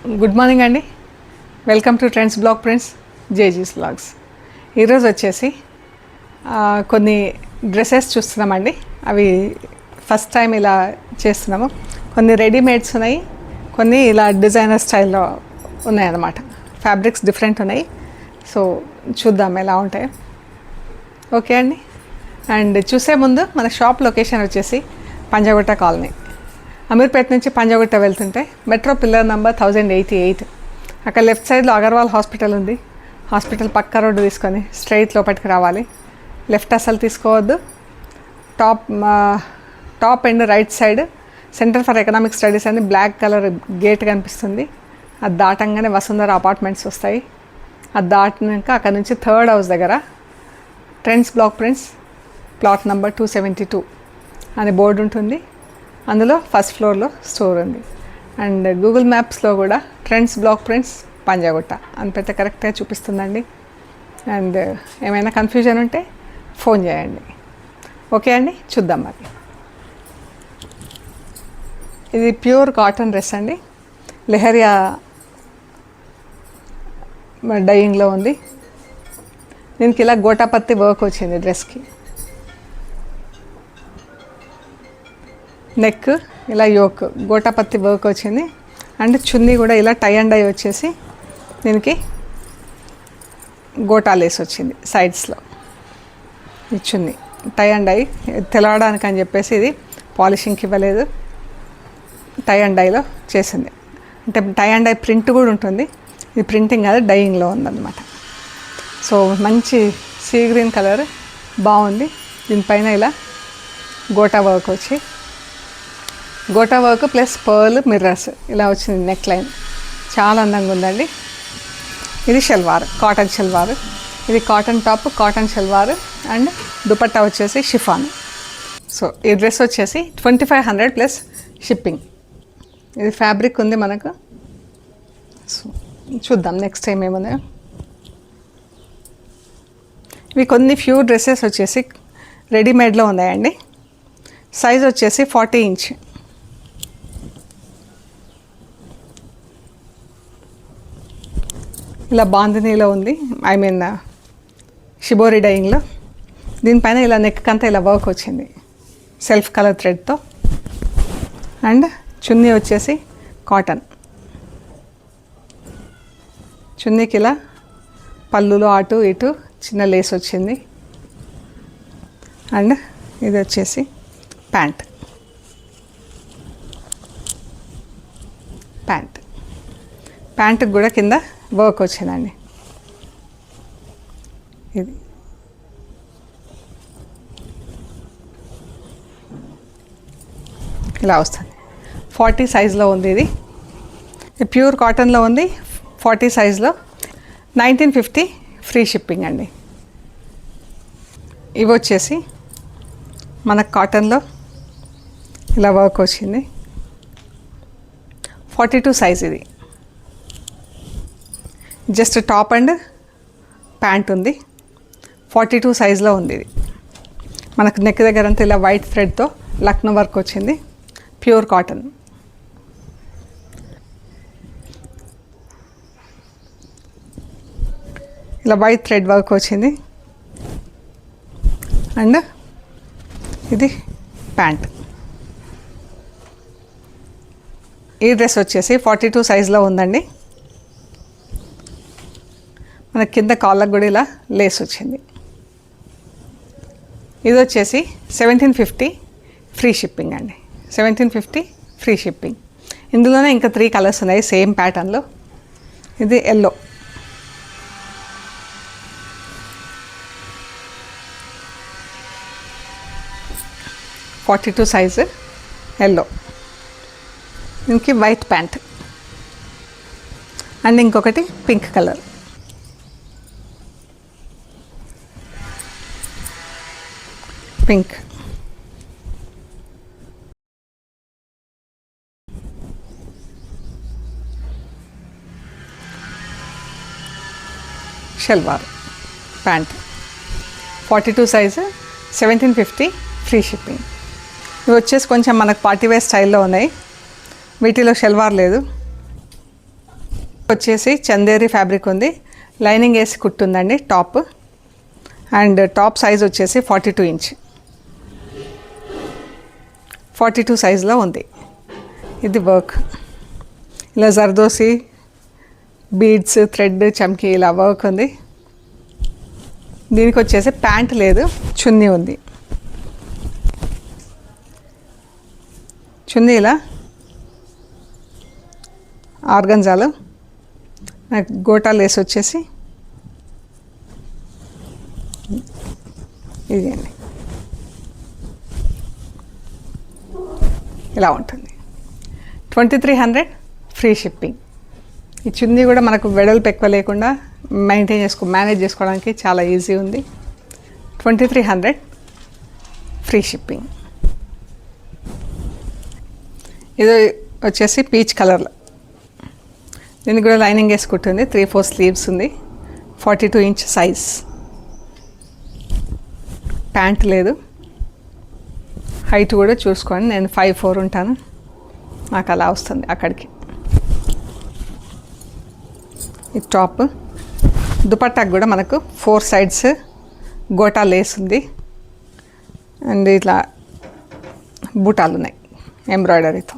Good morning అండి. Welcome to trends blog prints జేజీస్ vlogs. ఈరోజు వచ్చేసి కొన్ని డ్రెస్సెస్ చూస్తున్నామండి. అవి ఫస్ట్ టైం ఇలా చేస్తున్నాము. కొన్ని రెడీమేడ్స్ ఉన్నాయి, కొన్ని ఇలా డిజైనర్ స్టైల్లో ఉన్నాయన్నమాట. ఫ్యాబ్రిక్స్ డిఫరెంట్ ఉన్నాయి. సో చూద్దాం ఎలా ఉంటాయో. ఓకే అండి. అండ్ చూసే ముందు మన షాప్ లొకేషన్ వచ్చేసి పంజాగుట్ట కాలనీ, అమీర్పేట నుంచి పంజాగుట్ట వెళ్తుంటే మెట్రో పిల్లర్ నెంబర్ 1088. అక్కడ లెఫ్ట్ సైడ్లో అగర్వాల్ హాస్పిటల్ ఉంది. హాస్పిటల్ పక్క రోడ్డు తీసుకొని స్ట్రైట్ లోపలికి రావాలి. లెఫ్ట్ అసలు తీసుకోవద్దు. Top and right side centre for economic studies అని బ్లాక్ కలర్ గేట్ కనిపిస్తుంది. అది దాటంగానే వసుంధర అపార్ట్మెంట్స్ వస్తాయి. అది దాటినాక అక్కడ నుంచి థర్డ్ హౌస్ దగ్గర trends blog prints plot number 272 అనే బోర్డు ఉంటుంది. అందులో ఫస్ట్ ఫ్లోర్లో స్టోర్ ఉంది. అండ్ గూగుల్ మ్యాప్స్లో కూడా ట్రెండ్స్ బ్లాగ్ ప్రింట్స్ పంజాగుట్ట అని పెడితే కరెక్ట్గా చూపిస్తుందండి. అండ్ ఏమైనా కన్ఫ్యూజన్ ఉంటే ఫోన్ చేయండి. ఓకే అండి, చూద్దాం. మరి ఇది ప్యూర్ కాటన్ డ్రెస్ అండి. లెహరియా డైయింగ్లో ఉంది. దీనికి ఇలా గోటాపత్తి వర్క్ వచ్చింది. డ్రెస్కి నెక్ ఇలా యోక్ గోటాపత్తి వర్క్ వచ్చింది. అండ్ చున్నీ కూడా ఇలా టై అండ్ డై వచ్చేసి దీనికి గోటా లేస్ వచ్చింది సైడ్స్లో. ఈ చున్నీ టై అండ్ డై తెలవడానికి అని చెప్పేసి ఇది పాలిషింగ్కి ఇవ్వలేదు, టై అండ్ డైలో చేసింది. అంటే టై అండ్ డై ప్రింట్ కూడా ఉంటుంది. ఇది ప్రింటింగ్ కాదు, డైయింగ్లో ఉందన్నమాట. సో మంచి సీ గ్రీన్ కలర్ బాగుంది. దీనిపైన ఇలా గోటా వర్క్ వచ్చి gota work plus pearl mirrors ఇలా వచ్చింది. నెక్ లైన్ చాలా అందంగా ఉందండి. ఇది షల్వార్, కాటన్ షల్వార్. ఇది cotton top, cotton salwar and dupatta వచ్చేసి షిఫాన్. సో ఈ డ్రెస్ వచ్చేసి 2500 ప్లస్ షిప్పింగ్. ఇది ఫ్యాబ్రిక్ ఉంది మనకు. సో చూద్దాం నెక్స్ట్ టైం ఏమున్నాయో. ఇవి కొన్ని ఫ్యూ డ్రెస్సెస్ వచ్చేసి రెడీమేడ్లో ఉన్నాయండి. సైజ్ వచ్చేసి 40 ఇంచ్. ఇలా బాందినీలో ఉంది, ఐ మీన్ షిబోరి డైయింగ్లో. దీనిపైన ఇలా నెక్ అంతా ఇలా వర్క్ వచ్చింది సెల్ఫ్ కలర్ థ్రెడ్తో. అండ్ చున్నీ వచ్చేసి కాటన్. చున్నీకి ఇలా పళ్ళులో అటు ఇటు చిన్న లేస్ వచ్చింది. అండ్ ఇది వచ్చేసి ప్యాంట్కి కూడా కింద వర్క్ వచ్చిందండి. ఇది ఇలా వస్తుంది. 40 సైజులో ఉంది. ఇది ప్యూర్ కాటన్లో ఉంది. 40 సైజులో 1950 ఫ్రీ షిప్పింగ్ అండి. ఇవి వచ్చేసి మనకు కాటన్లో ఇలా వర్క్ వచ్చింది. 42 సైజ్. ఇది జస్ట్ టాప్ అండ్ ప్యాంట్ ఉంది. 42 సైజులో ఉంది. ఇది మనకు నెక్ దగ్గర అంతా ఇలా వైట్ థ్రెడ్తో లక్నో వర్క్ వచ్చింది. Pure cotton. ఇలా వైట్ థ్రెడ్ వర్క్ వచ్చింది. అండ్ ఇది ప్యాంట్. ఈ డ్రెస్ వచ్చేసి 42 సైజులో ఉందండి. మన కింద కాళ్ళకు కూడా ఇలా లేస్ వచ్చింది. ఇది వచ్చేసి 1750 ఫ్రీ షిప్పింగ్ అండి. 1750 ఫ్రీ షిప్పింగ్. ఇందులోనే ఇంకా 3 కలర్స్ ఉన్నాయి సేమ్ ప్యాటర్న్లో. ఇది ఎల్లో, (42 సైజు ఎల్లో. దీనికి వైట్ ప్యాంట్ అండ్ ఇంకొకటి pink colour. Pink salwar pant 42 size 1750 free shipping. ఇవి వచ్చేసి కొంచెం మనకు పార్టీ వేర్ స్టైల్లో ఉన్నాయి. వీటిలో షల్వార్ లేదు. వచ్చేసి చందేరి ఫ్యాబ్రిక్ ఉంది, లైనింగ్ వేసి కుట్టుందండి టాప్. అండ్ టాప్ సైజ్ వచ్చేసి 42 ఇంచ్, 42 సైజులో ఉంది. ఇది వర్క్ ఇలా జర్దోసి బీడ్స్ థ్రెడ్ చమ్కీ ఇలా వర్క్ ఉంది. దీనికి వచ్చేసి ప్యాంట్ లేదు, చున్నీ ఉంది. చున్నీ ఇలా ఆర్గంజాలు నాకు గోటా లేస్ వచ్చేసి ఇది అండి, ఇలా ఉంటుంది. 2300 ఫ్రీ షిప్పింగ్. ఈ చున్నీ కూడా మనకు వెడల్పు ఎక్కువ లేకుండా మేనేజ్ చేసుకోవడానికి చాలా ఈజీ ఉంది. 2300 ఫ్రీ షిప్పింగ్. ఇది వచ్చేసి పీచ్ కలర్లో, దీనికి కూడా లైనింగ్ వేసుకుంటుంది. 3/4 స్లీవ్స్ ఉంది, 42 ఇంచ్ సైజ్. ప్యాంట్ లేదు. హైట్ కూడా చూసుకోండి, నేను 5'4" ఉంటాను, నాకు అలా వస్తుంది అక్కడికి. ఈ టాప్ దుపట్టాకు కూడా మనకు 4 సైడ్స్ గోటా లేస్ ఉంది. అండ్ ఇట్లా బూటాలు ఉన్నాయి ఎంబ్రాయిడరీతో.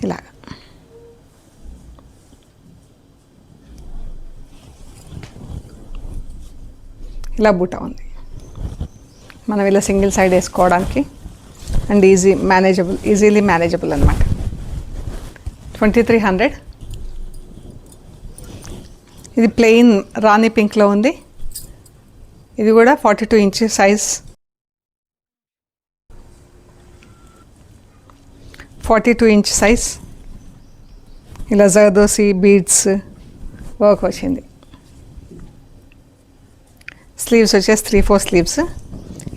ఇలాగా ఇలా బూటా ఉంది. మనం ఇలా సింగిల్ సైడ్ వేసుకోవడానికి అండ్ ఈజీలీ మేనేజబుల్ అనమాట. 2300. ఇది ప్లెయిన్ రాణి పింక్లో ఉంది. ఇది కూడా 42 ఇంచ్ సైజ్, 42 ఇంచ్ సైజ్. ఇలా జర్దోసి బీడ్స్ వర్క్ వచ్చింది. స్లీవ్స్ వచ్చేసి 3/4 స్లీవ్స్.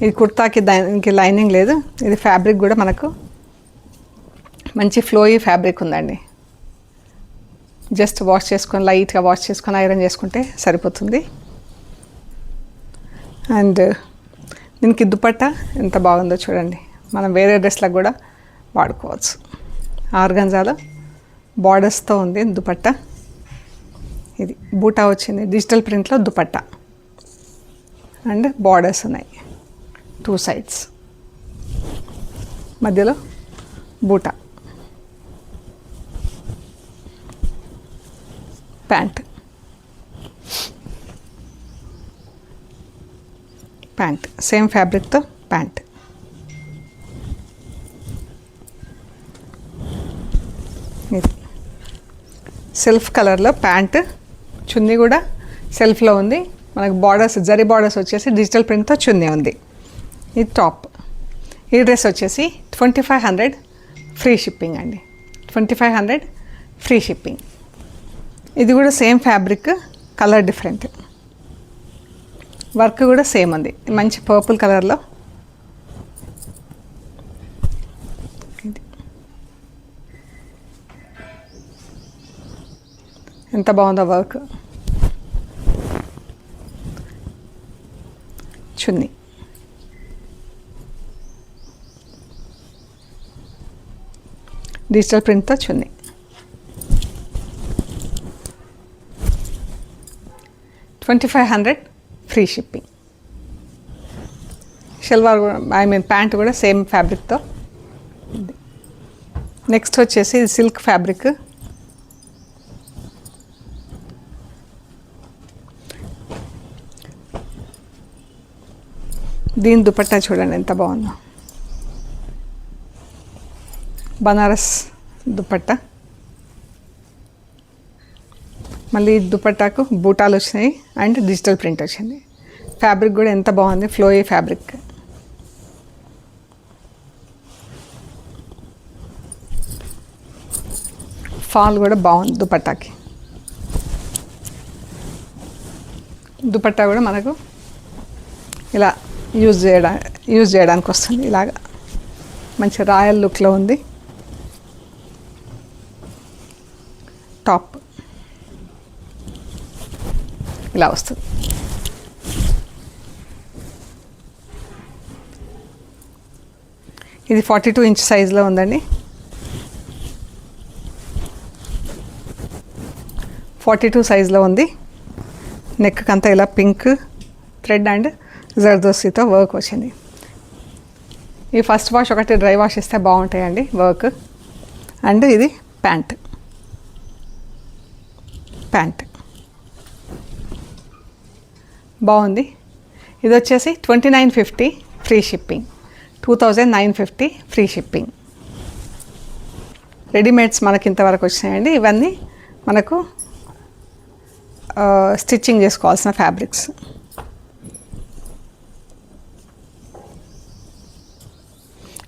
ఇది కుర్తాకి దానికి లైనింగ్ లేదు. ఇది ఫ్యాబ్రిక్ కూడా మనకు మంచి ఫ్లోయీ ఫ్యాబ్రిక్ ఉందండి. జస్ట్ లైట్గా వాష్ చేసుకొని ఐరన్ చేసుకుంటే సరిపోతుంది. అండ్ దీనికి దుపట్టా ఎంత బాగుందో చూడండి, మనం వేరే డ్రెస్లకు కూడా వాడుకోవచ్చు. ఆర్గంజాలో బార్డర్స్తో ఉంది దుపట్టా. ఇది బూటా వచ్చింది, డిజిటల్ ప్రింట్లో దుపట్టా అండ్ బార్డర్స్ ఉన్నాయి 2 సైడ్స్, మధ్యలో బూటా. ప్యాంట్ సేమ్ ఫ్యాబ్రిక్తో ప్యాంట్. ఇది సెల్ఫ్ కలర్లో ప్యాంట్, చున్నీ కూడా సెల్ఫ్లో ఉంది. మనకు జరీ బార్డర్స్ వచ్చేసి డిజిటల్ ప్రింట్తో చున్నీ ఉంది. ఇది టాప్. ఈ డ్రెస్ వచ్చేసి 2500 ఫ్రీ షిప్పింగ్ అండి. 2500 ఫ్రీ షిప్పింగ్. ఇది కూడా same fabric, colour different, work కూడా సేమ్ ఉంది. మంచి పర్పుల్ కలర్లో. ఎంత బాగుందో వర్క్. చున్నీ డిజిటల్ ప్రింట్తో చున్నీ. 2500 ఫ్రీ షిప్పింగ్. షల్వార్ ప్యాంట్ కూడా సేమ్ ఫ్యాబ్రిక్తో. నెక్స్ట్ వచ్చేసి ఇది సిల్క్ ఫ్యాబ్రిక్. దీని దుపట్టా చూడండి ఎంత బాగుందో, బనారస్ దుపట్టా. మళ్ళీ దుపట్టాకు బూటాలు వచ్చినాయి అండ్ డిజిటల్ ప్రింట్ వచ్చింది. ఫ్యాబ్రిక్ కూడా ఎంత బాగుంది, ఫ్లోయీ ఫ్యాబ్రిక్. ఫాల్ కూడా బాగుంది దుపట్టాకి. దుపట్టా కూడా మనకు ఇలా యూజ్ చేయడానికి వస్తుంది. ఇలాగా మంచి రాయల్ లుక్లో ఉంది. టాప్ ఇలా వస్తుంది. ఇది 42 ఇంచ్ సైజులో ఉందండి. 42 సైజులో ఉంది. నెక్ అంతా ఇలా పింక్ థ్రెడ్ అండ్ జర్దోసితో వర్క్ వచ్చింది. ఈ ఫస్ట్ వాష్ ఒకటి డ్రై వాష్ ఇస్తే బాగుంటాయండి వర్క్. అండ్ ఇది ప్యాంట్ బాగుంది. ఇది వచ్చేసి 2950 free shipping, 2950 free shipping. Readymades మనకి ఇంతవరకు వచ్చినాయండి. ఇవన్నీ మనకు స్టిచ్చింగ్ చేసుకోవాల్సిన ఫ్యాబ్రిక్స్.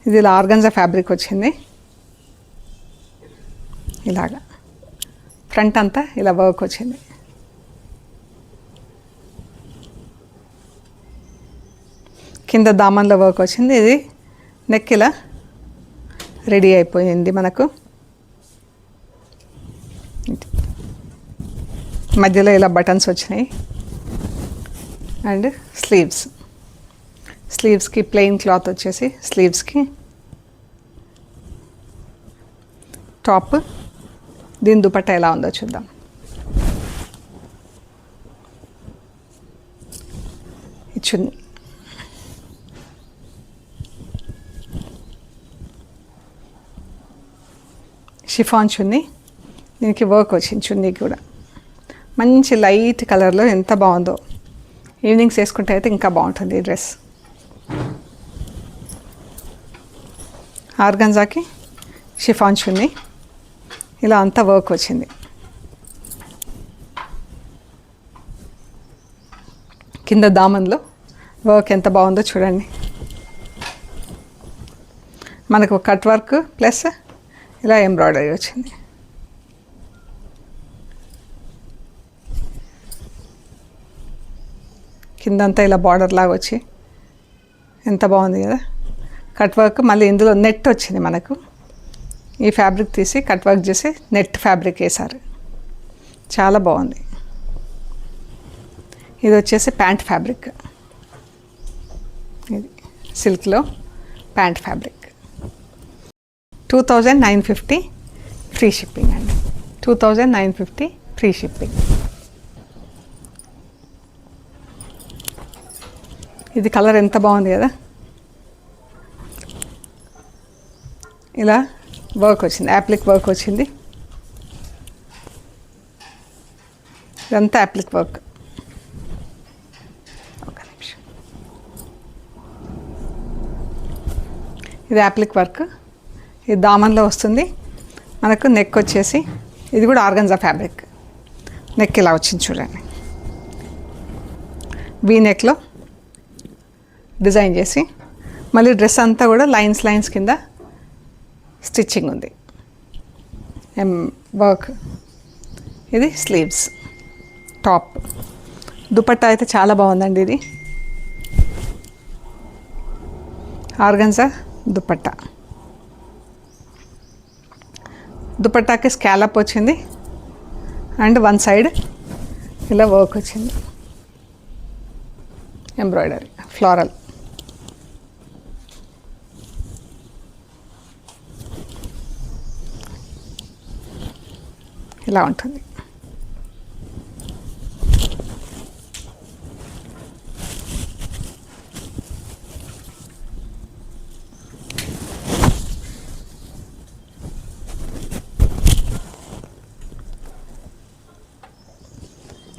ఇది ఇలా ఆర్గంజా ఫ్యాబ్రిక్ వచ్చింది. ఇలాగా ఫ్రంట్ అంతా ఇలా వర్క్ వచ్చింది. కింద దామన్లో వర్క్ వచ్చింది. ఇది నెక్ ఇలా రెడీ అయిపోయింది మనకు. మధ్యలో ఇలా బటన్స్ వచ్చినాయి. అండ్ స్లీవ్స్కి ప్లెయిన్ క్లాత్ వచ్చేసి స్లీవ్స్కి టాప్. దీని దుపట్టా ఎలా ఉందో చూద్దాం. చున్నీ షిఫాన్ చున్నీ, దీనికి వర్క్ వచ్చింది. చున్నీ కూడా మంచి లైట్ కలర్లో ఎంత బాగుందో. ఈవినింగ్స్ వేసుకుంటే అయితే ఇంకా బాగుంటుంది ఈ డ్రెస్. ఆర్గంజాకి షిఫాన్ చున్నీ, ఇలా అంతా వర్క్ వచ్చింది. కింద దామన్లో వర్క్ ఎంత బాగుందో చూడండి. మనకు కట్ వర్క్ ప్లస్ ఇలా ఎంబ్రాయిడరీ వచ్చింది. కిందంతా ఇలా బార్డర్ లాగా వచ్చి ఎంత బాగుంది కదా. కట్ వర్క్ మళ్ళీ ఇందులో నెట్ వచ్చింది మనకు. ఈ ఫ్యాబ్రిక్ తీసి కట్ వర్క్ చేసి నెట్ ఫ్యాబ్రిక్ వేశారు. చాలా బాగుంది. ఇది వచ్చేసి ప్యాంట్ ఫ్యాబ్రిక్. ఇది సిల్క్లో ప్యాంట్ ఫ్యాబ్రిక్. 2950 ఫ్రీ షిప్పింగ్ అండి. 2950 ఫ్రీ షిప్పింగ్. ఇది కలర్ ఎంత బాగుంది కదా. ఇలా వర్క్ వచ్చింది, యాప్లిక్ వర్క్ వచ్చింది. ఇదంతా యాప్లిక్ వర్క్. ఒక నిమిషం. ఇది యాప్లిక్ వర్క్. ఇది దామన్లో వస్తుంది మనకు. నెక్ వచ్చేసి ఇది కూడా ఆర్గంజా ఫ్యాబ్రిక్. నెక్ ఇలా వచ్చింది చూడండి. వీ నెక్లో డిజైన్ చేసి మళ్ళీ డ్రెస్ అంతా కూడా లైన్స్ కింద స్టిచ్చింగ్ ఉంది. వర్క్. ఇది స్లీవ్స్, టాప్. దుపట్టా అయితే చాలా బాగుందండి. ఇది ఆర్గంజా దుపట్టా. దుపట్టాకి స్కాలప్ వచ్చింది అండ్ వన్ సైడ్ ఇలా వర్క్ వచ్చింది. Embroidery floral. ఇలా ఉంటుంది.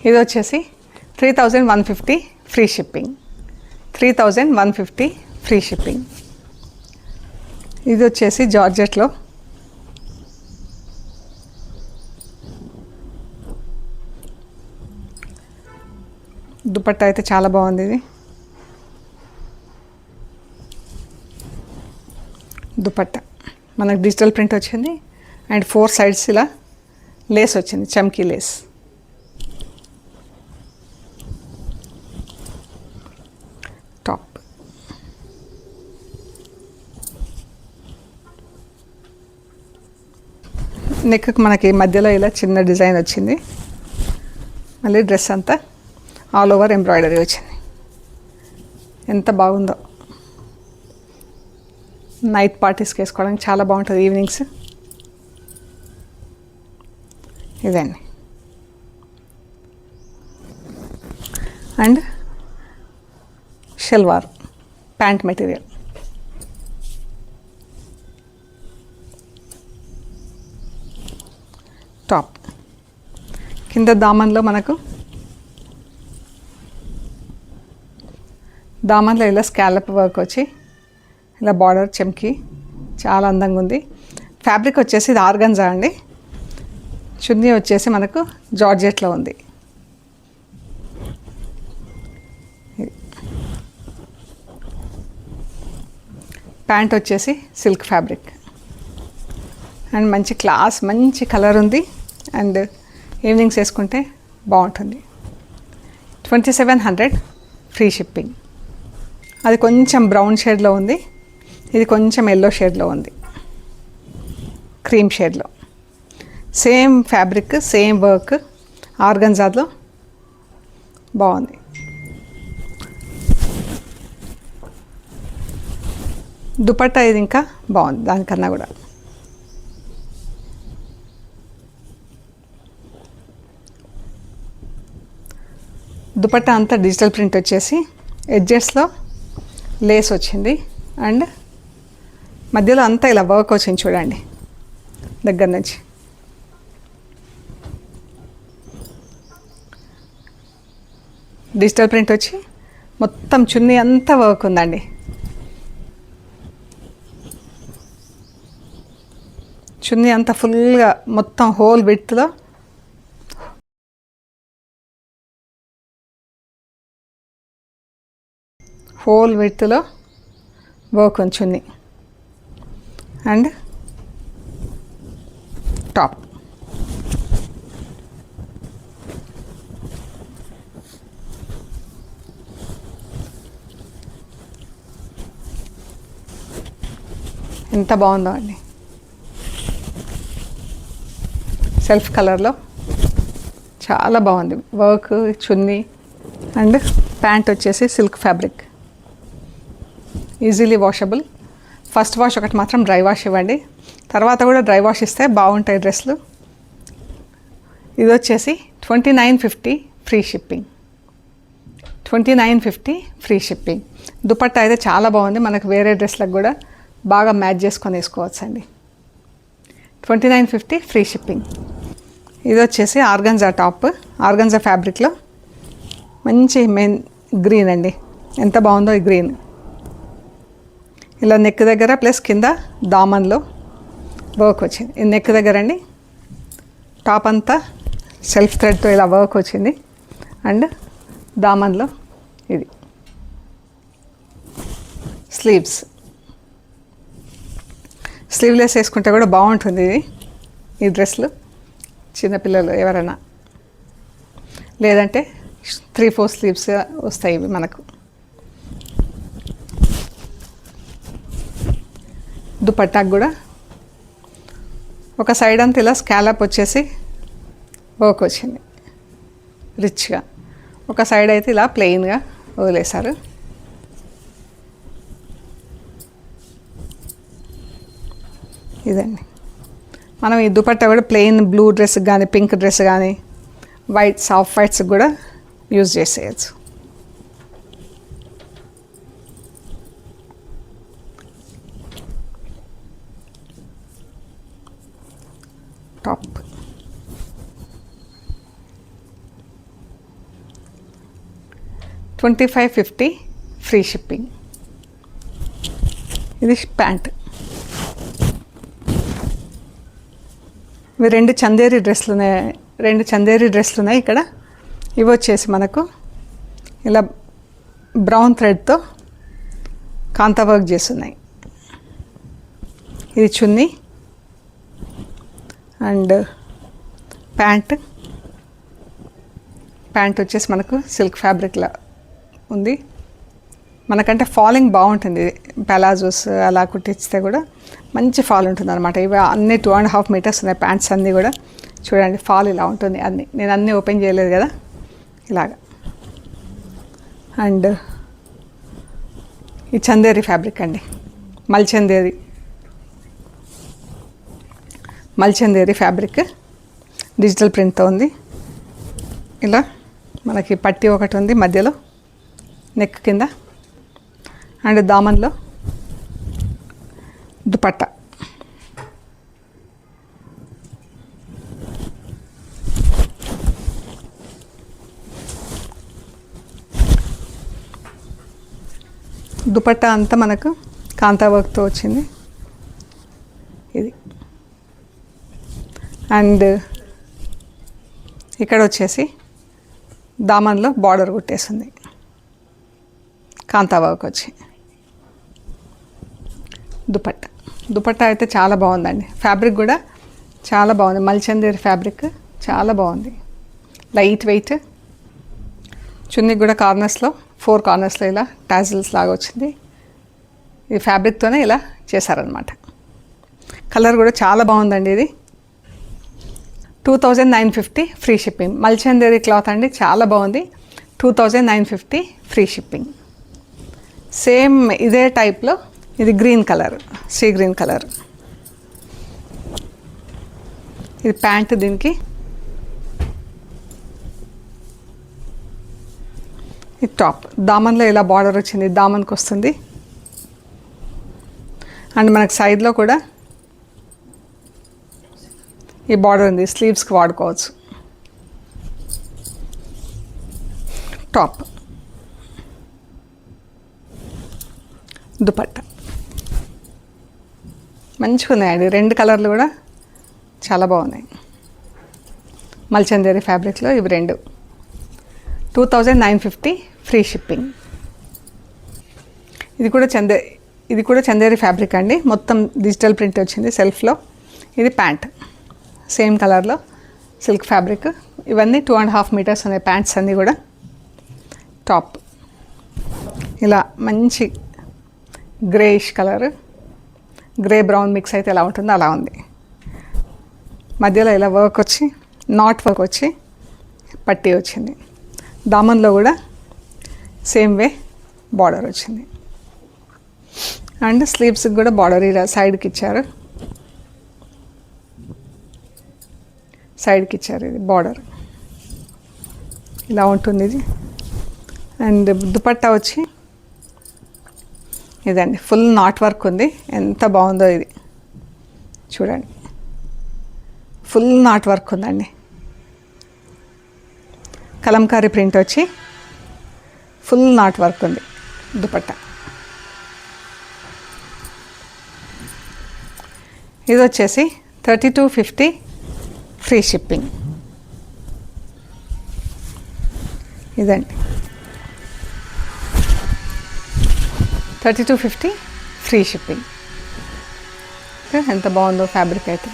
ఇది వచ్చేసి 3150 ఫ్రీ షిప్పింగ్. 3150 free shipping. ఇది వచ్చేసి జార్జెట్లో దుపట్టా అయితే చాలా బాగుంది. ఇది దుపట్టా మనకు డిజిటల్ ప్రింట్ వచ్చింది అండ్ 4 సైడ్స్ ఇలా లేస్ వచ్చింది, చమ్కీ లేస్. టాప్. నెక్కి మనకి మధ్యలో ఇలా చిన్న డిజైన్ వచ్చింది. మళ్ళీ డ్రెస్ అంతా ఆల్ ఓవర్ ఎంబ్రాయిడరీ వచ్చింది. ఎంత బాగుందో. నైట్ పార్టీస్కి వేసుకోవడానికి చాలా బాగుంటుంది ఈవినింగ్స్. ఇదండి. And salwar pant material. Top కింద దామన్లో మనకు దామన్లో ఇలా స్కాలప్ వర్క్ వచ్చి ఇలా బార్డర్ చెమ్కి చాలా అందంగా ఉంది. ఫ్యాబ్రిక్ వచ్చేసి ఇది ఆర్గంజా అండి. చున్నీ వచ్చేసి మనకు జార్జెట్లో ఉంది. ప్యాంట్ వచ్చేసి సిల్క్ ఫ్యాబ్రిక్ అండ్ మంచి క్లాస్, మంచి కలర్ ఉంది. అండ్ ఈవినింగ్స్ వేసుకుంటే బాగుంటుంది. 2700 ఫ్రీ షిప్పింగ్. అది కొంచెం బ్రౌన్ షేడ్లో ఉంది, ఇది కొంచెం ఎల్లో షేడ్లో ఉంది, క్రీమ్ షేడ్లో. సేమ్ ఫ్యాబ్రిక్, సేమ్ వర్క్, ఆర్గంజాలో బాగుంది. దుపట్టా ఇది ఇంకా బాగుంది దానికన్నా కూడా. దుపట్టా అంతా డిజిటల్ ప్రింట్ వచ్చేసి ఎడ్జెస్లో లేస్ వచ్చింది అండ్ మధ్యలో అంతా ఇలా వర్క్ వచ్చింది చూడండి దగ్గర నుంచి. డిజిటల్ ప్రింట్ వచ్చి మొత్తం చున్నీ అంతా వర్క్ ఉందండి. చున్నీ అంతా ఫుల్గా మొత్తం హోల్ విడ్త్లో వర్క్ ఉంది చున్నీ. అండ్ టాప్ ఎంత బాగుందో అండి. సెల్ఫ్ కలర్లో చాలా బాగుంది వర్క్, చున్నీ. అండ్ ప్యాంట్ వచ్చేసి silk fabric, easily washable. First wash ఒకటి మాత్రం డ్రై వాష్ ఇవ్వండి, తర్వాత కూడా డ్రై వాష్ ఇస్తే బాగుంటాయి డ్రెస్లు. ఇది వచ్చేసి 2950 free shipping. 2950 free shipping. Dupatta అయితే చాలా బాగుంది, మనకు వేరే డ్రెస్లకు కూడా బాగా మ్యాచ్ చేసుకొని వేసుకోవచ్చు అండి. 2950 ఫ్రీ షిప్పింగ్. ఇది వచ్చేసి ఆర్గంజా టాప్, ఆర్గంజా ఫ్యాబ్రిక్లో మంచి మెయిన్ గ్రీన్ అండి. ఎంత బాగుందో ఈ గ్రీన్. ఇలా నెక్ దగ్గర ప్లస్ కింద దామన్లో వర్క్ వచ్చింది. ఈ నెక్ దగ్గర అండి టాప్ అంతా సెల్ఫ్ థ్రెడ్తో ఇలా వర్క్ వచ్చింది అండ్ దామన్లో ఇది స్లీవ్లెస్ వేసుకుంటే కూడా బాగుంటుంది ఇది. ఈ డ్రెస్లు చిన్నపిల్లలు ఎవరైనా, లేదంటే 3-4 స్లీవ్స్ వస్తాయి ఇవి మనకు. దుపట్టాకు కూడా ఒక సైడ్ అంతా ఇలా స్కాలప్ వచ్చేసి వర్క్ వచ్చింది రిచ్గా, ఒక సైడ్ అయితే ఇలా ప్లెయిన్గా వదిలేశారు. ఇదండి. మనం ఈ దుపట్టా కూడా ప్లెయిన్ బ్లూ డ్రెస్ కానీ, పింక్ డ్రెస్ కానీ, వైట్ సాఫ్ట్ వైట్స్ కూడా యూజ్ చేసేయచ్చు. Top 2550 free shipping. ఇది ప్యాంట్. ఇవి రెండు చందేరి డ్రెస్లు ఉన్నాయి ఇక్కడ. ఇవి వచ్చేసి మనకు ఇలా బ్రౌన్ థ్రెడ్తో కాంతా వర్క్ చేస్తున్నాయి. ఇది చున్నీ అండ్ ప్యాంట్ వచ్చేసి మనకు సిల్క్ ఫ్యాబ్రిక్లా ఉంది. మనకంటే ఫాలింగ్ బాగుంటుంది. పలాజోస్ అలా కుట్టిస్తే కూడా మంచి ఫాల్ ఉంటుంది అనమాట. ఇవి అన్నీ 2.5 మీటర్స్ ఉన్నాయి ప్యాంట్స్ అన్నీ కూడా. చూడండి ఫాల్ ఇలా ఉంటుంది అన్నీ. నేను అన్నీ ఓపెన్ చేయలేదు కదా, ఇలాగా. అండ్ ఈ చందేరి ఫ్యాబ్రిక్ అండి, మల్చందేరి ఫ్యాబ్రిక్ డిజిటల్ ప్రింట్తో ఉంది. ఇలా మనకి పట్టి ఒకటి ఉంది మధ్యలో నెక్ కింద, అండ్ దామన్లో దుపట్టా. దుపట్టా అంతా మనకు కాంతా వర్క్తో వచ్చింది ఇది. అండ్ ఇక్కడ వచ్చేసి దామన్లో బార్డర్ కుట్టేసింది కాంతా వర్క్ వచ్చి. దుపట్టా అయితే చాలా బాగుందండి. ఫ్యాబ్రిక్ కూడా చాలా బాగుంది. మల్చందేరి ఫ్యాబ్రిక్ చాలా బాగుంది, లైట్ వెయిట్. చున్నీ కూడా కార్నర్స్లో 4 కార్నర్స్లో ఇలా టాజిల్స్ లాగా వచ్చింది. ఈ ఫ్యాబ్రిక్తోనే ఇలా చేశారనమాట. కలర్ కూడా చాలా బాగుందండి. ఇది 2950 ఫ్రీ షిప్పింగ్. మల్చందేరి క్లాత్ అండి, చాలా బాగుంది. 2950 ఫ్రీ షిప్పింగ్. సేమ్ ఇదే టైప్లో ఇది green colour, sea green colour. ఇది ప్యాంట్, దీనికి ఈ టాప్. దామన్లో ఇలా బార్డర్ వచ్చింది, దామన్కి వస్తుంది. అండ్ మనకు సైడ్లో కూడా ఈ బార్డర్ ఉంది, స్లీవ్స్కి వాడుకోవచ్చు. టాప్, దుపట్టా మంచిగా ఉన్నాయండి. 2 కలర్లు కూడా చాలా బాగున్నాయి. మల్చందేరి ఫ్యాబ్రిక్లో ఇవి 2. 2950 ఫ్రీ షిప్పింగ్. ఇది కూడా చందేరి ఫ్యాబ్రిక్ అండి. మొత్తం డిజిటల్ ప్రింట్ వచ్చింది సెల్ఫ్లో. ఇది ప్యాంట్, సేమ్ కలర్లో సిల్క్ ఫ్యాబ్రిక్. ఇవన్నీ 2.5 మీటర్స్ ఉన్నాయి ప్యాంట్స్ అన్నీ కూడా. టాప్ ఇలా మంచి greyish colour, grey brown mix అయితే ఎలా ఉంటుందో అలా ఉంది. మధ్యలో ఇలా వర్క్ వచ్చి, నాట్ వర్క్ వచ్చి పట్టీ వచ్చింది. దామన్లో కూడా సేమ్ వే బార్డర్ వచ్చింది. అండ్ స్లీవ్స్కి కూడా బార్డర్ ఇలా సైడ్కి ఇచ్చారు, ఇది బార్డర్ ఇలా ఉంటుంది ఇది. అండ్ దుపట్టా వచ్చి ఇదండి, ఫుల్ నాట్ వర్క్ ఉంది. ఎంత బాగుందో ఇది చూడండి, ఫుల్ నాట్ వర్క్ ఉందండి. కలంకారీ ప్రింట్ వచ్చి ఫుల్ నాట్ వర్క్ ఉంది దుపట్టా. ఇది వచ్చేసి 3250 ఫ్రీ షిప్పింగ్. ఇదండి 3250 ఫ్రీ షిప్పింగ్. ఎంత బాగుందో ఫ్యాబ్రిక్ అయితే.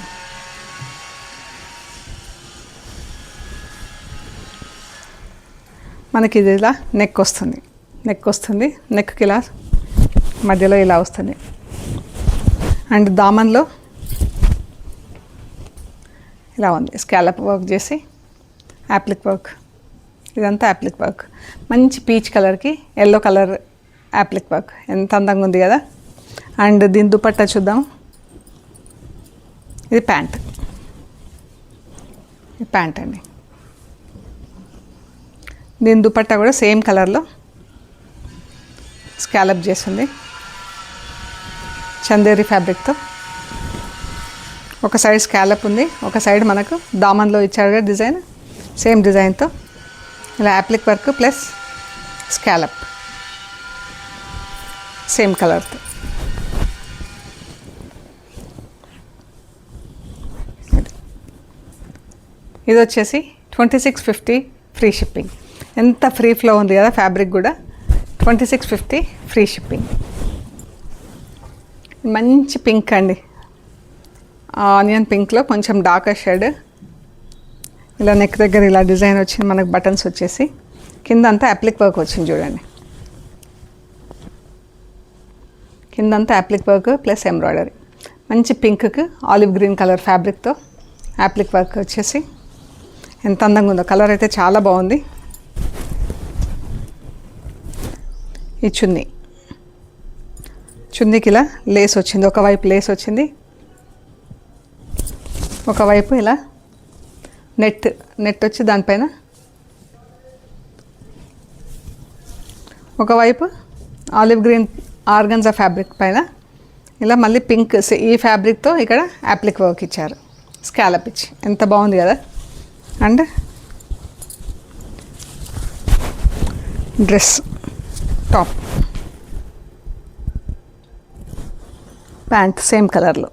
మనకి ఇది ఇలా నెక్ వస్తుంది, నెక్కి ఇలా మధ్యలో ఇలా వస్తుంది. అండ్ దామన్లో ఇలా ఉంది, స్కాలప్ వర్క్ చేసి యాప్లిక్ వర్క్. ఇదంతా యాప్లిక్ వర్క్, మంచి పీచ్ కలర్కి ఎల్లో కలర్ యాప్లిక్ వర్క్. ఎంత అందంగా ఉంది కదా. అండ్ దీని దుపట్టా చూద్దాం. ఇది ప్యాంట్ అండి. దీని దుపట్టా కూడా సేమ్ కలర్లో స్కాలప్ చేసింది చందేరి ఫ్యాబ్రిక్తో. ఒక సైడ్ స్కాలప్ ఉంది, ఒక సైడ్ మనకు దామన్లో ఇచ్చారు డిజైన్, సేమ్ డిజైన్తో ఇలా appliqué work plus scallop same కలర్తో. ఇది వచ్చేసి 2650 ఫ్రీ షిప్పింగ్. ఎంత ఫ్రీ ఫ్లో ఉంది కదా ఫ్యాబ్రిక్ కూడా. 2650 ఫ్రీ షిప్పింగ్. మంచి పింక్ అండి, ఆనియన్ పింక్లో కొంచెం డార్కర్ షేడ్. ఇలా నెక్ దగ్గర ఇలా డిజైన్ వచ్చింది, మనకు బటన్స్ వచ్చేసి కింద అంతా యాప్లిక్ వర్క్ వచ్చింది చూడండి. కిందంతా యాప్లిక్ వర్క్ ప్లస్ ఎంబ్రాయిడరీ. మంచి పింక్కి ఆలివ్ గ్రీన్ కలర్ ఫ్యాబ్రిక్తో యాప్లిక్ వర్క్ వచ్చేసి ఎంత అందంగా ఉందో. కలర్ అయితే చాలా బాగుంది. ఈ చున్నీకి ఇలా లేస్ వచ్చింది, ఒకవైపు లేస్ వచ్చింది, ఒకవైపు ఇలా నెట్ వచ్చి దానిపైన ఒకవైపు ఆలివ్ గ్రీన్ ఆర్గన్జా ఫ్యాబ్రిక్ పైన ఇలా మళ్ళీ పింక్ ఈ ఫ్యాబ్రిక్తో ఇక్కడ యాప్లిక్ వర్క్ ఇచ్చారు, స్కాలప్ ఇచ్చి. ఎంత బాగుంది కదా. And dress top, pant same కలర్లో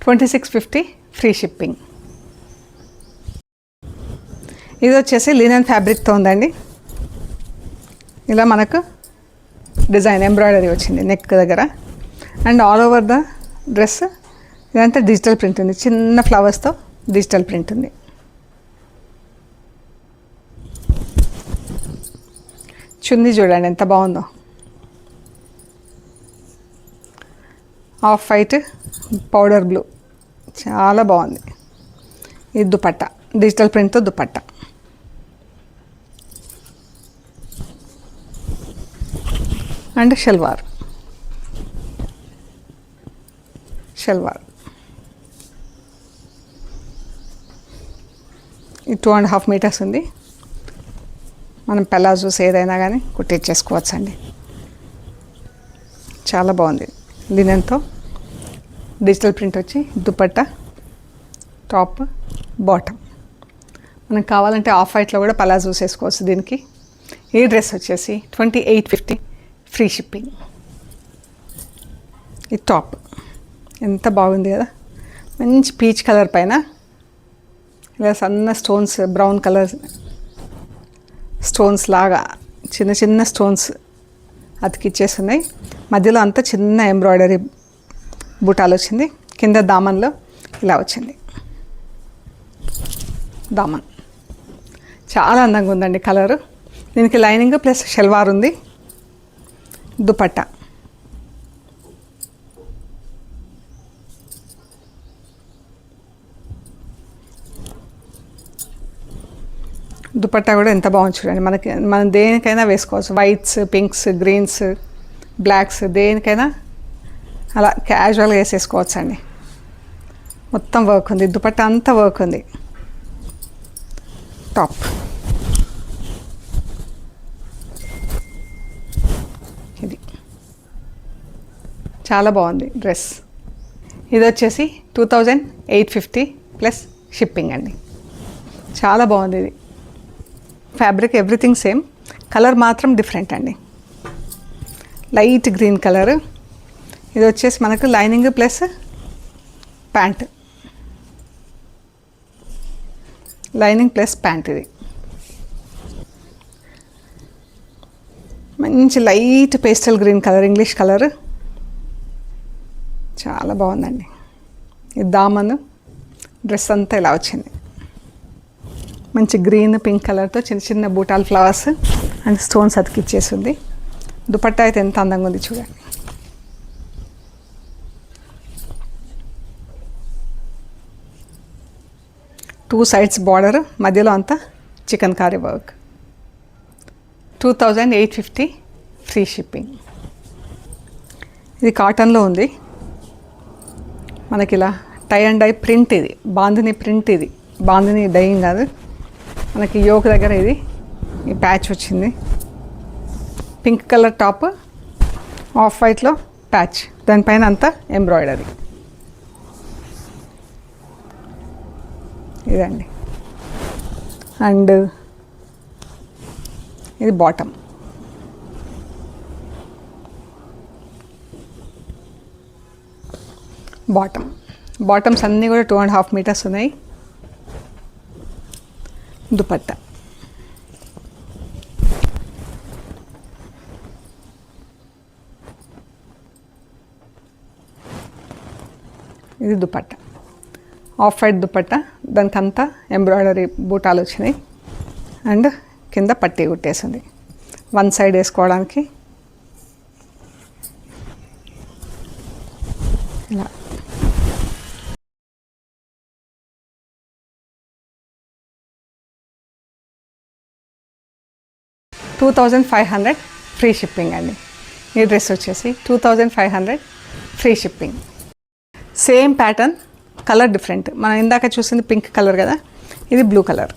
2650 ఫ్రీ షిప్పింగ్. ఇది వచ్చేసి లినన్ ఫ్యాబ్రిక్తో ఉందండి. ఇలా మనకు డిజైన్ ఎంబ్రాయిడరీ వచ్చింది నెక్ దగ్గర. And all over the dress ఇదంతా డిజిటల్ ప్రింట్ ఉంది, చిన్న ఫ్లవర్స్తో డిజిటల్ ప్రింట్ ఉంది. చున్నీ చూడండి ఎంత బాగుందో, ఆఫ్ వైట్ పౌడర్ బ్లూ, చాలా బాగుంది. ఇది దుపట్టా, డిజిటల్ ప్రింట్తో దుపట్టా. అండ్ షల్వార్ ఇది 2.5 మీటర్స్ ఉంది. మనం పెలాజోస్ ఏదైనా కానీ కుట్టించేసుకోవచ్చు అండి. చాలా బాగుంది, లినెన్తో డిజిటల్ ప్రింట్ వచ్చి దుపట్టా, టాప్, బాటమ్. మనకు కావాలంటే ఆఫ్ వైట్లో కూడా పలాజోస్ వేసుకోవచ్చు దీనికి. ఈ డ్రెస్ వచ్చేసి 2850 ఫ్రీ షిప్పింగ్. ఈ టాప్ ఎంత బాగుంది కదా, మంచి పీచ్ కలర్ పైన ఇలా సన్న స్టోన్స్, బ్రౌన్ కలర్ స్టోన్స్ లాగా చిన్న చిన్న స్టోన్స్ అతికిచ్చేస్తున్నాయి. మధ్యలో అంతా చిన్న ఎంబ్రాయిడరీ బూటాలు వచ్చింది. కింద దామన్లో ఇలా వచ్చింది దామన్. చాలా అందంగా ఉందండి కలరు. దీనికి లైనింగ్ ప్లస్ షల్వార్ ఉంది. దుపట్టా దుపట్టా కూడా ఎంత బాగుంది చూడండి. మనం దేనికైనా వేసుకోవచ్చు, వైట్స్, పింక్స్, గ్రీన్స్, బ్లాక్స్, దేనికైనా అలా క్యాజువల్గా వేసేసుకోవచ్చు అండి. మొత్తం వర్క్ ఉంది, దుపట్టా అంతా వర్క్ ఉంది. టాప్ ఇది చాలా బాగుంది డ్రెస్. ఇది వచ్చేసి 2850 ప్లస్ షిప్పింగ్ అండి. చాలా బాగుంది ఇది. ఫ్యాబ్రిక్ ఎవ్రీథింగ్ సేమ్, కలర్ మాత్రం డిఫరెంట్ అండి. Light green colour. ఇది వచ్చేసి మనకు lining plus pant, lining plus pant. ఇది మంచి light pastel green colour, English colour, చాలా బాగుందండి. ఇది దామన్. డ్రెస్ అంతా ఇలా వచ్చింది, మంచి గ్రీన్ పింక్ కలర్తో చిన్న చిన్న బూటాల్ ఫ్లవర్స్ అండ్ స్టోన్స్ అతికిచ్చేసింది. దుపట్టా అయితే ఎంత అందంగా ఉంది చూడండి. టూ సైడ్స్ బార్డర్, మధ్యలో అంతా chikankari work. 2850 free shipping. ఇది కాటన్లో ఉంది. మనకి ఇలా టై అండ్ డై ప్రింట్, ఇది బాందిని ప్రింట్, ఇది బాందిని డైయింగ్ కాదు. మనకి యోక్ దగ్గర ఇది ఈ ప్యాచ్ వచ్చింది. పింక్ కలర్ టాప్, ఆఫ్ వైట్లో ప్యాచ్, దానిపైన అంతా ఎంబ్రాయిడరీ. ఇదండి. అండ్ ఇది బాటమ్. బాటమ్స్ అన్నీ కూడా 2.5 మీటర్స్ ఉన్నాయి. దుపట్టా ఇది దుపట్టా, ఆఫ్ వైట్ దుపట్టా. దానికంతా ఎంబ్రాయిడరీ బూటాలు వచ్చినాయి. అండ్ కింద పట్టీ కుట్టేసింది, వన్ సైడ్ వేసుకోవడానికి ఇలా. 2500 ఫ్రీ షిప్పింగ్ అండి. ఈ డ్రెస్ వచ్చేసి 2500 free shipping. Same pattern, colour different. మనం ఇందాక చూసింది పింక్ కలర్ కదా, ఇది బ్లూ కలర్.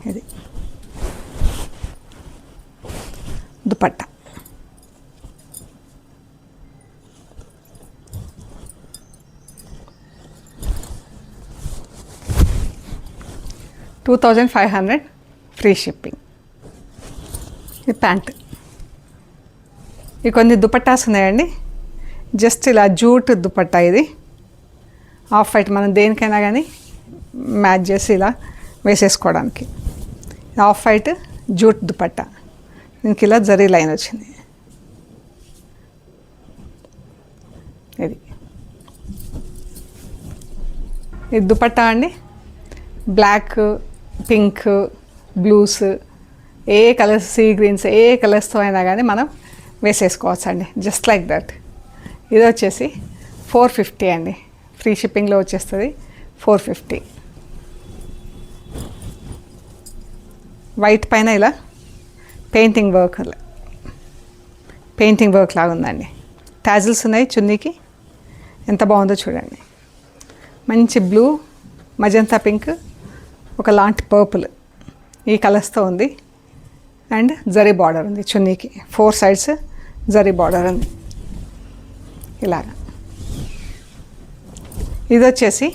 ఇది దుపట్టా. $2,500 free shipping. ఇది ప్యాంట్. ఇవి కొన్ని దుపట్టాస్ ఉన్నాయండి, జస్ట్ ఇలా జూట్ దుపట్టా. ఇది ఆఫ్ వైట్, మనం దేనికైనా కానీ మ్యాచ్ చేసి ఇలా వేసేసుకోవడానికి. ఆఫ్ వైట్ జూట్ దుపట్టా, దీనికి ఇలా జరీ లైన్ వచ్చింది. ఇది దుపట్టా అండి. బ్లాక్, పింక్, బ్లూస్, ఏ కలర్స్, సీ గ్రీన్స్, ఏ కలర్స్తో అయినా కానీ మనం వేసేసుకోవచ్చు అండి, జస్ట్ లైక్ దట్. ఇది వచ్చేసి 450 అండి, ఫ్రీ షిప్పింగ్లో వచ్చేస్తుంది 450. వైట్ పైన ఇలా పెయింటింగ్ వర్క్ లాగా ఉందండి. టాజిల్స్ ఉన్నాయి చున్నీకి, ఎంత బాగుందో చూడండి. మంచి బ్లూ, మజంతా పింక్, ఒక లాంటి పర్పుల్, ఈ కలర్స్తో ఉంది. అండ్ జరీ బార్డర్ ఉంది చున్నీకి, 4 సైడ్స్ జరీ బార్డర్ ఉంది ఇలాగా. ఇది వచ్చేసి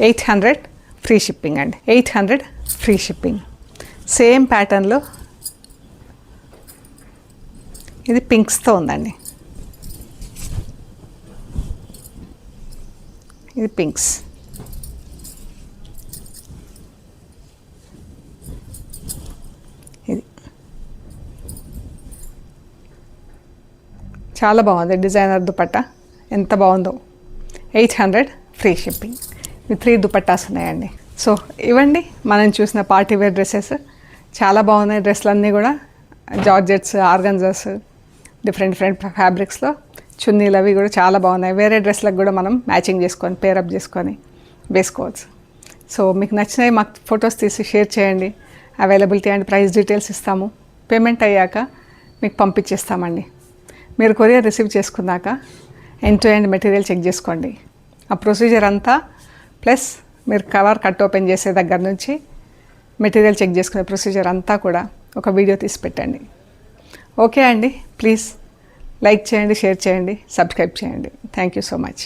800 ఫ్రీ షిప్పింగ్ అండి, 800 ఫ్రీ షిప్పింగ్. సేమ్ ప్యాటర్న్లో ఇది పింక్స్తో ఉందండి. ఇది పింక్స్. ఇది చాలా బాగుంది, డిజైనర్ దుపట్టా ఎంత బాగుందో. 800 ఫ్రీ షిప్పింగ్. ఇవి 3 దుపట్టాస్ ఉన్నాయండి. సో ఇవ్వండి మనం చూసిన పార్టీ వేర్ డ్రెస్సెస్, చాలా బాగున్నాయి. డ్రెస్సులన్నీ కూడా జార్జెట్స్, ఆర్గన్జాస్, డిఫరెంట్ ఫ్యాబ్రిక్స్లో చున్నీలు అవి కూడా చాలా బాగున్నాయి. వేరే డ్రెస్లకు కూడా మనం మ్యాచింగ్ చేసుకొని, పేరప్ చేసుకొని వేసుకోవచ్చు. సో మీకు నచ్చినవి మాకు ఫొటోస్ తీసి షేర్ చేయండి. అవైలబిలిటీ అండ్ ప్రైస్ డీటెయిల్స్ ఇస్తాము. పేమెంట్ అయ్యాక మీకు పంపించేస్తామండి. మీరు కొరియర్ రిసీవ్ చేసుకున్నాక end to end material check చేసుకోండి. ఆ ప్రొసీజర్ అంతా, ప్లస్ మీరు కవర్ కట్ ఓపెన్ చేసే దగ్గర నుంచి మెటీరియల్ చెక్ చేసుకునే ప్రొసీజర్ అంతా కూడా ఒక వీడియో తీసి పెట్టండి. ఓకే అండి, ప్లీజ్ లైక్ చేయండి, షేర్ చేయండి, సబ్స్క్రైబ్ చేయండి. Thank you so much.